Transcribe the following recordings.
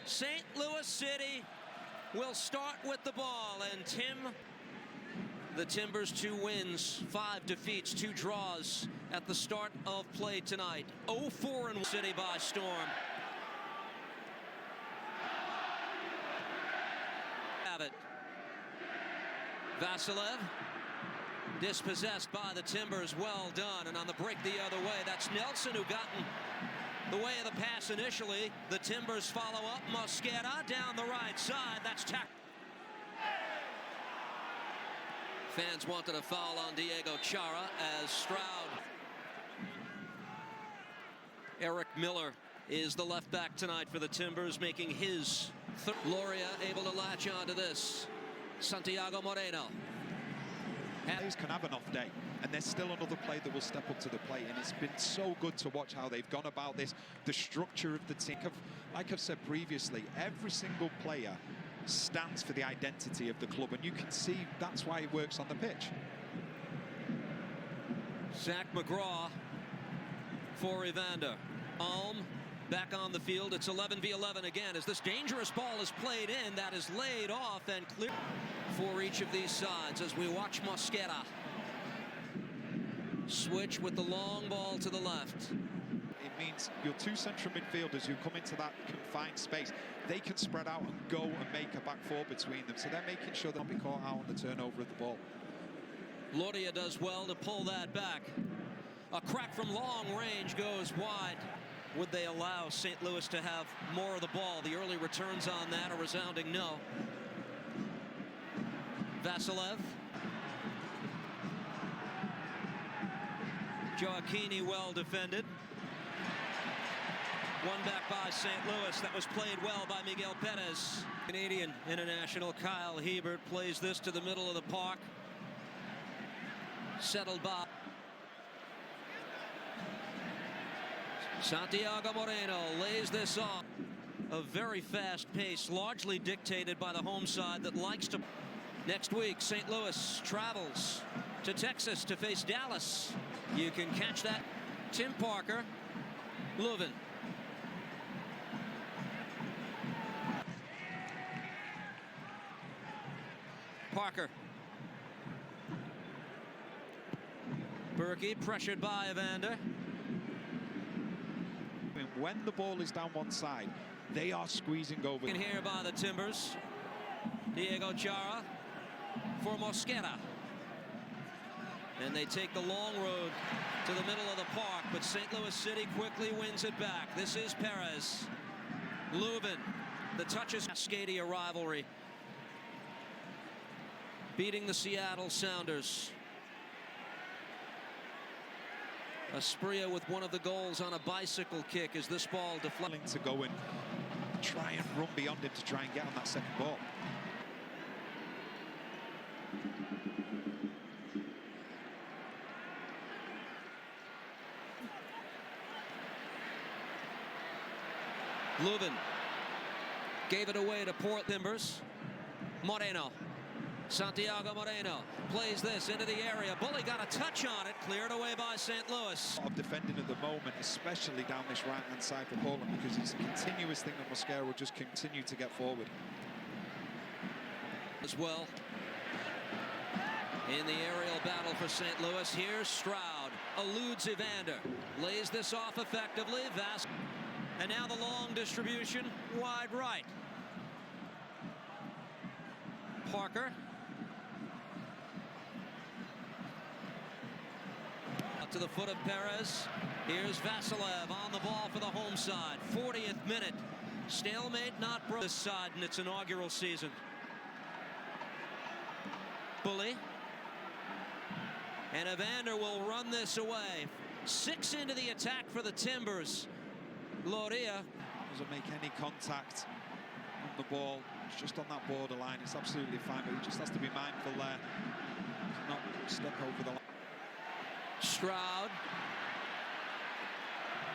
St. Louis City will start with the ball, and the Timbers 2 wins, 5 defeats, 2 draws at the start of play tonight. 0-4 in City by storm. Have it. Vasilev dispossessed by the Timbers. Well done. And on the break the other way, that's Nelson who got in the way of the pass initially. The Timbers follow up. Mosquera down the right side. That's Fans wanted a foul on Diego Chara as Stroud. Eric Miller is the left back tonight for the Timbers, making his third. Loria able to latch onto this. Santiago Moreno. Players can have an off day, and there's still another player that will step up to the plate, and it's been so good to watch how they've gone about this, the structure of the team. Like I've said previously, every single player stands for the identity of the club, and you can see that's why it works on the pitch. Zach McGraw for Evander. Alm back on the field. It's 11v11 again as this dangerous ball is played in. That is laid off and clear for each of these sides as we watch Mosquera switch with the long ball to the left. It means your 2 central midfielders who come into that confined space, they can spread out and go and make a back four between them. So they're making sure they'll be caught out on the turnover of the ball. Loria does well to pull that back. A crack from long range goes wide. Would they allow St. Louis to have more of the ball? The early returns on that are resounding no. Vasilev. Gioacchini well defended. One back by St. Louis. That was played well by Miguel Perez. Canadian international Kyle Hebert plays this to the middle of the park. Settled by Santiago Moreno. Lays this off. A very fast pace, largely dictated by the home side that likes to. Next week, St. Louis travels to Texas to face Dallas. You can catch that. Tim Parker. Leuven. Parker. Berkey pressured by Evander. When the ball is down one side, they are squeezing over. In here by the Timbers. Diego Chara for Mosquera. And they take the long road to the middle of the park, but St. Louis City quickly wins it back. This is Perez. Leuven. The touches. Cascadia rivalry. Beating the Seattle Sounders. Asprilla with one of the goals on a bicycle kick as this ball deflected. To go and try and run beyond him to try and get on that second ball. Leuven gave it away to Port Timbers. Moreno. Santiago Moreno plays this into the area. Bully got a touch on it, cleared away by St. Louis. Of defending at the moment, especially down this right-hand side for Portland, because it's a continuous thing that Mosquera will just continue to get forward. As well, in the aerial battle for St. Louis, here's Stroud. Eludes Evander. Lays this off effectively. And now the long distribution, wide right. Parker. To the foot of Perez. Here's Vasilev on the ball for the home side. 40th minute. Stalemate not broken this side in its inaugural season. Bully. And Evander will run this away. 6 into the attack for the Timbers. Loria doesn't make any contact on the ball. It's just on that borderline. It's absolutely fine, but he just has to be mindful there. Not step over the line. Stroud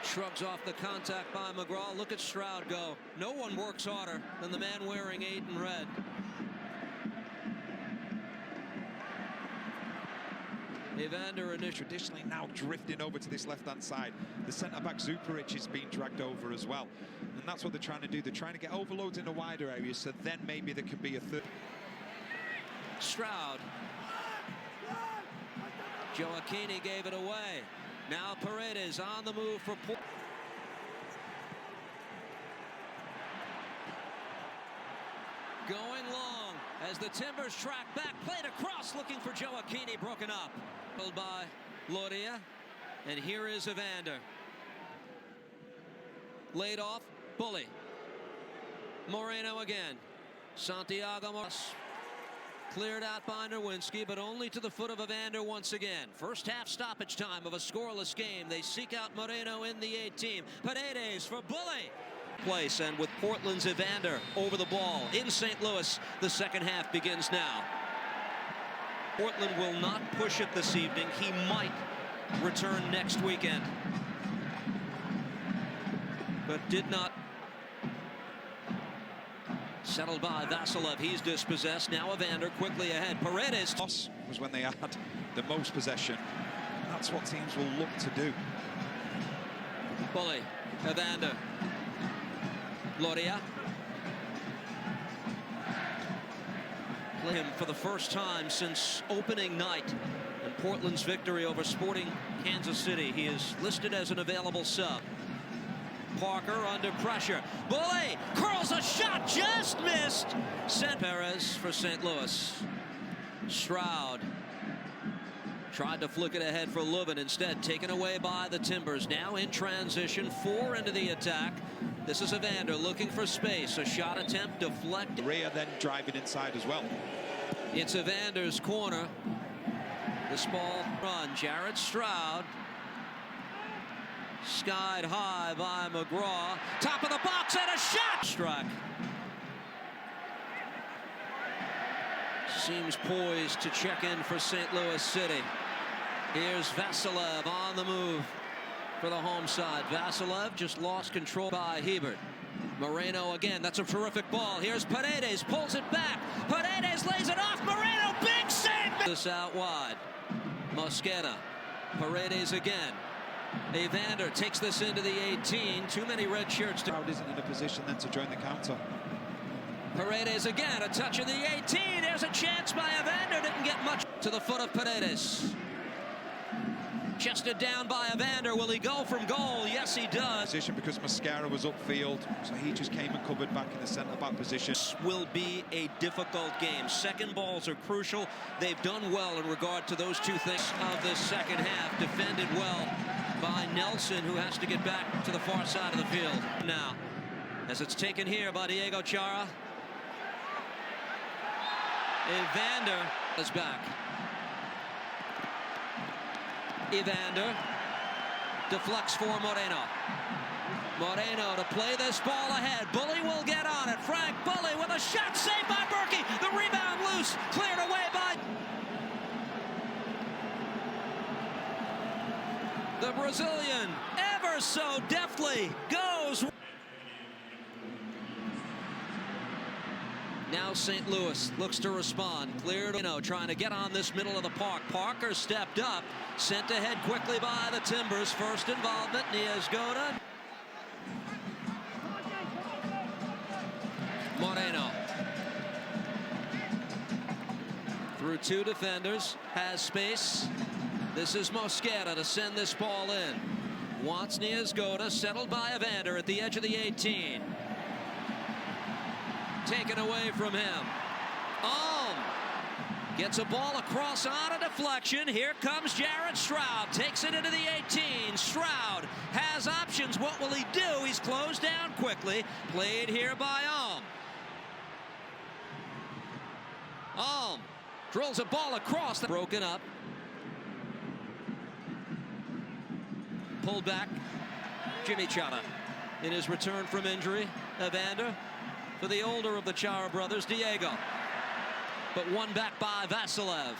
shrugs off the contact by McGraw. Look at Stroud go. No one works harder than the man wearing 8 in red. Evander traditionally now drifting over to this left-hand side. The centre-back Zuparic is being dragged over as well. And that's what they're trying to do. They're trying to get overloads in the wider areas, so then maybe there can be a third. Stroud. Joaquini gave it away. Now Paredes on the move for Portland. Going long as the Timbers track back, played across, looking for Joaquini, broken up. Pulled by Loria, and here is Evander. Laid off, Bully. Moreno again. Santiago Moras. Cleared out by Nerwinski, but only to the foot of Evander once again. First half stoppage time of a scoreless game. They seek out Moreno in the 18. Paredes for Bully. Place, and with Portland's Evander over the ball in St. Louis, the second half begins now. Portland will not push it this evening. He might return next weekend, but did not. Settled by Vasilev. He's dispossessed. Now Evander quickly ahead. Paredes Was when they had the most possession. That's what teams will look to do. Bully, Evander, Loria. Play him for the first time since opening night in Portland's victory over Sporting Kansas City. He is listed as an available sub. Parker under pressure. Bully curls a shot, just missed. Perez for St. Louis. Stroud tried to flick it ahead for Leuven, instead taken away by the Timbers. Now in transition, 4 into the attack. This is Evander looking for space. A shot attempt deflected. Rhea then driving inside as well. It's Evander's corner. This ball run. Jared Stroud. Skied high by McGraw. Top of the box and a shot! Struck. Seems poised to check in for St. Louis City. Here's Vasilev on the move for the home side. Vasilev just lost control by Hebert. Moreno again. That's a terrific ball. Here's Paredes. Pulls it back. Paredes lays it off. Moreno. Big save. This out wide. Mosquera. Paredes again. Evander takes this into the 18. Too many red shirts. Crowd isn't in a position then to join the counter. Paredes again. A touch of the 18. There's a chance by Evander. Didn't get much to the foot of Paredes. Chested down by Evander. Will he go from goal? Yes, he does. Position because Mosquera was upfield, so he just came and covered back in the centre-back position. This will be a difficult game. Second balls are crucial. They've done well in regard to those two things of the second half. Defended well by Nelson, who has to get back to the far side of the field now, as it's taken here by Diego Chara. Evander is back. Evander deflects for Moreno. Moreno to play this ball ahead. Bully will get on it. Frank Bully with a shot saved by Berkey. The rebound loose, cleared away by the Brazilian. Ever so deftly goes. Now St. Louis looks to respond. Cleared, trying to get on this middle of the park. Parker stepped up, sent ahead quickly by the Timbers. First involvement, Niezgoda. Moreno. Through 2 defenders, has space. This is Mosquera to send this ball in. Wants Niezgoda, settled by Evander at the edge of the 18. Taken away from him. Gets a ball across on a deflection. Here comes Jared Stroud. Takes it into the 18. Stroud has options. What will he do? He's closed down quickly. Played here by drills a ball across. Broken up. Pulled back. Jimmy Chara in his return from injury. Evander for the older of the Chara brothers, Diego. But one back by Vasilev.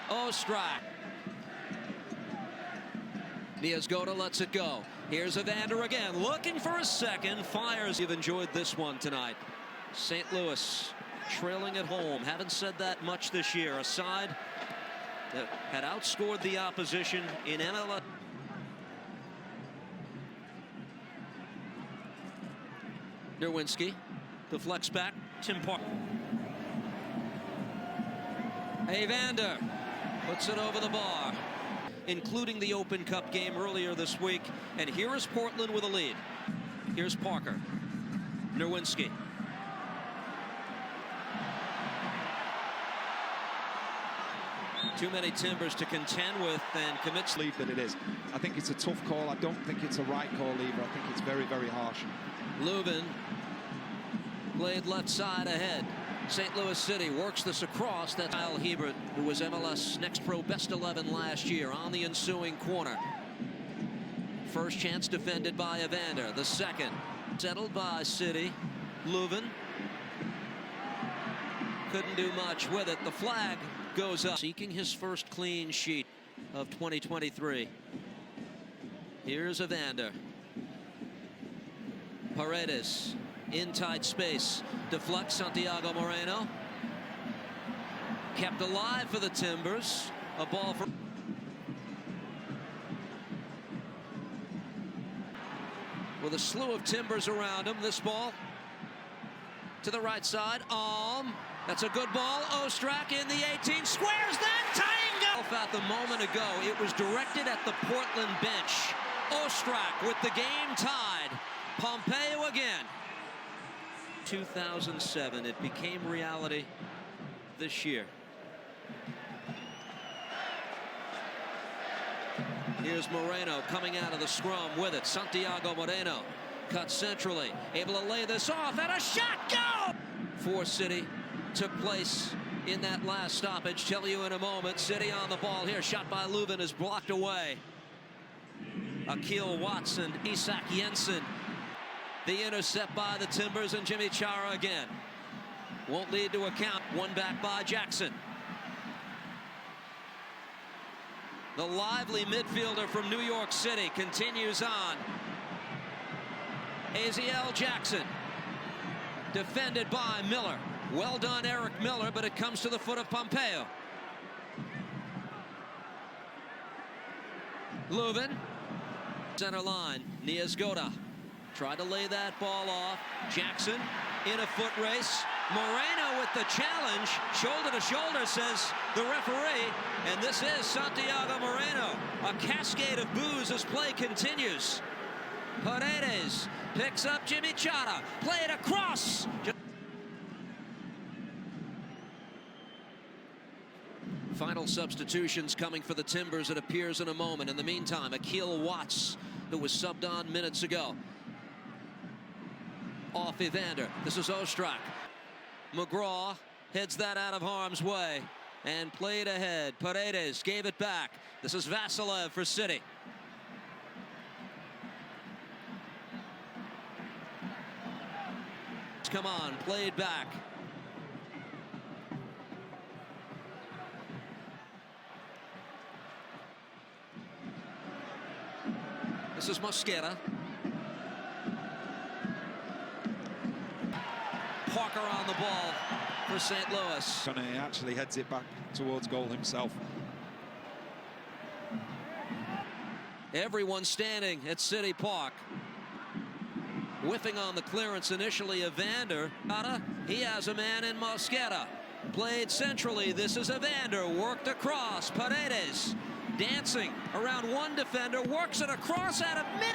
Ostrak. Niezgoda lets it go. Here's Evander again, looking for a second. Fires. You've enjoyed this one tonight. St. Louis trailing at home. Haven't said that much this year. A side that had outscored the opposition in MLS. Nerwinski deflects back. Tim Park. Evander puts it over the bar, including the Open Cup game earlier this week. And here is Portland with a lead. Here's Parker. Nerwinski. Too many Timbers to contend with and commits. Believe that it is. I think it's a tough call. I don't think it's a right call either. I think it's very, very harsh. Lubin played left side ahead. St. Louis City works this across. That's Kyle Hebert, who was MLS Next Pro Best 11 last year, on the ensuing corner. First chance defended by Evander. The second settled by City. Lubin couldn't do much with it. The flag goes up. Seeking his first clean sheet of 2023. Here's Evander. Paredes in tight space. Deflects Santiago Moreno. Kept alive for the Timbers. A ball for... With a slew of Timbers around him. This ball to the right side. That's a good ball. Ostrak in the 18. Squares that. Tying goal. At the moment ago, it was directed at the Portland bench. Ostrak with the game tied. Pompeo again. 2007. It became reality this year. Here's Moreno coming out of the scrum with it. Santiago Moreno cuts centrally. Able to lay this off, and a shot. Go! For City took place in that last stoppage. Tell you in a moment. City on the ball here. Shot by Lubin is blocked away. Akil Watson, Isak Jensen. The intercept by the Timbers, and Jimmy Chara again. Won't lead to a count. One back by Jackson. The lively midfielder from New York City continues on. Aziel Jackson. Defended by Miller. Well done, Eric Miller, but it comes to the foot of Pompeo. Lubin. Center line. Niezgoda. Tried to lay that ball off. Jackson in a foot race. Moreno with the challenge. Shoulder to shoulder, says the referee. And this is Santiago Moreno. A cascade of boos as play continues. Paredes picks up Jimmy Chara. Played across. Final substitutions coming for the Timbers, it appears, in a moment. In the meantime, Akil Watts, who was subbed on minutes ago. Off Evander. This is Ostrak. McGraw heads that out of harm's way and played ahead. Paredes gave it back. This is Vasilev for City. Come on, played back. This is Mosquera. Parker on the ball for St. Louis. He actually heads it back towards goal himself. Everyone standing at City Park. Whiffing on the clearance initially, Evander. He has a man in Mosquera. Played centrally. This is Evander. Worked across. Paredes dancing around one defender. Works it across out of mid.